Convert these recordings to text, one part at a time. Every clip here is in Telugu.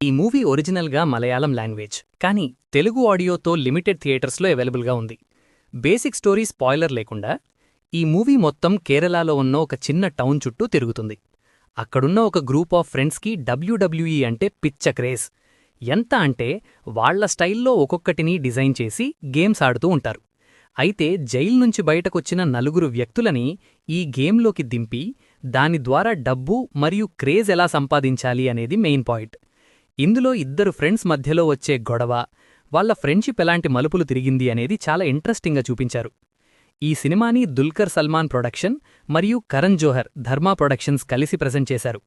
ఈ మూవీ ఒరిజినల్గా మలయాళం లాంగ్వేజ్, కానీ తెలుగు ఆడియోతో లిమిటెడ్ థియేటర్స్లో అవైలబుల్గా ఉంది. బేసిక్ స్టోరీ స్పాయిలర్ లేకుండా ఈ మూవీ మొత్తం కేరళలో ఉన్న ఒక చిన్న టౌన్ చుట్టూ తిరుగుతుంది. అక్కడున్న ఒక గ్రూప్ ఆఫ్ ఫ్రెండ్స్కి డబ్ల్యూడబ్ల్యూఈ అంటే పిచ్చ క్రేజ్. ఎంత అంటే వాళ్ల స్టైల్లో ఒక్కొక్కటిని డిజైన్ చేసి గేమ్స్ ఆడుతూ ఉంటారు. అయితే జైలు నుంచి బయటకొచ్చిన నలుగురు వ్యక్తులని ఈ గేమ్లోకి దింపి దాని ద్వారా డబ్బు మరియు క్రేజ్ ఎలా సంపాదించాలి అనేది మెయిన్ పాయింట్. ఇందులో ఇద్దరు ఫ్రెండ్స్ మధ్యలో వచ్చే గొడవ, వాళ్ల ఫ్రెండ్షిప్ ఎలాంటి మలుపులు తిరిగింది అనేది చాలా ఇంట్రెస్టింగ్గా చూపించారు. ఈ సినిమాని దుల్కర్ సల్మాన్ ప్రొడక్షన్ మరియు కరణ్ జోహర్ ధర్మా ప్రొడక్షన్స్ కలిసి ప్రెజెంట్ చేశారు.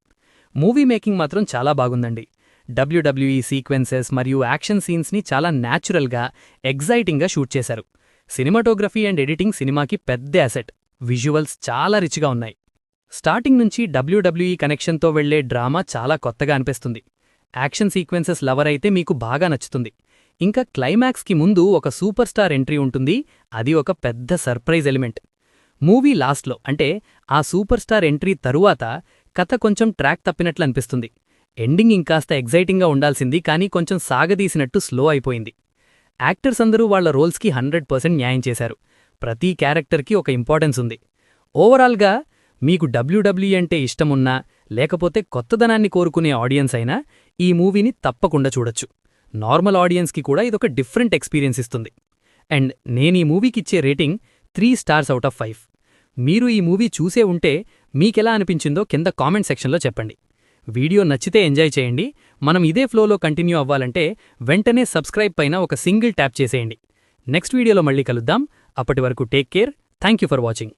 మూవీ మేకింగ్ మాత్రం చాలా బాగుందండి. డబ్ల్యూడబ్ల్యూఈ సీక్వెన్సెస్ మరియు యాక్షన్ సీన్స్ని చాలా న్యాచురల్గా, ఎగ్జైటింగ్గా షూట్ చేశారు. సినిమాటోగ్రఫీ అండ్ ఎడిటింగ్ సినిమాకి పెద్ద అసెట్. విజువల్స్ చాలా రిచ్గా ఉన్నాయి. స్టార్టింగ్ నుంచి డబ్ల్యూడబ్ల్యూఈ కనెక్షన్తో వెళ్లే డ్రామా చాలా కొత్తగా అనిపిస్తుంది. యాక్షన్ సీక్వెన్సెస్ లవర్ అయితే మీకు బాగా నచ్చుతుంది. ఇంకా క్లైమాక్స్కి ముందు ఒక సూపర్ స్టార్ ఎంట్రీ ఉంటుంది. అది ఒక పెద్ద సర్ప్రైజ్ ఎలిమెంట్. మూవీ లాస్ట్లో అంటే ఆ సూపర్ స్టార్ ఎంట్రీ తరువాత కథ కొంచెం ట్రాక్ తప్పినట్లు అనిపిస్తుంది. ఎండింగ్ ఇంకాస్త ఎగ్జైటింగ్గా ఉండాల్సింది, కానీ కొంచెం సాగదీసినట్టు స్లో అయిపోయింది. యాక్టర్స్ అందరూ వాళ్ల రోల్స్కి 100% న్యాయం చేశారు. ప్రతి క్యారెక్టర్కి ఒక ఇంపార్టెన్స్ ఉంది. ఓవరాల్గా మీకు డబ్ల్యూడబ్ల్యూఈ అంటే ఇష్టమున్నా లేకపోతే కొత్తదనాన్ని కోరుకునే ఆడియన్స్ అయినా ఈ మూవీని తప్పకుండా చూడొచ్చు. నార్మల్ ఆడియన్స్కి కూడా ఇదొక డిఫరెంట్ ఎక్స్పీరియన్స్ ఇస్తుంది. అండ్ నేనీ మూవీకిచ్చే రేటింగ్ 3 స్టార్స్ అవుట్ ఆఫ్ 5. మీరు ఈ మూవీ చూసే ఉంటే మీకెలా అనిపించిందో కింద కామెంట్ సెక్షన్లో చెప్పండి. వీడియో నచ్చితే ఎంజాయ్ చేయండి. మనం ఇదే ఫ్లోలో కంటిన్యూ అవ్వాలంటే వెంటనే సబ్స్క్రైబ్ పైన ఒక సింగిల్ ట్యాప్ చేసేయండి. నెక్స్ట్ వీడియోలో మళ్ళీ కలుద్దాం. అప్పటి వరకు take care. Thank you for watching.